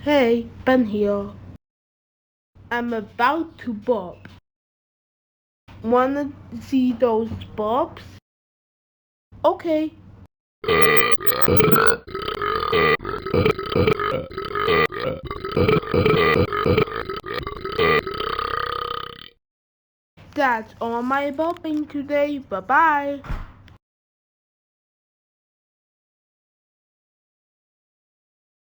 Hey, Ben here. I'm about to burp. Wanna see those burps? Okay. That's all my burping today. Bye bye.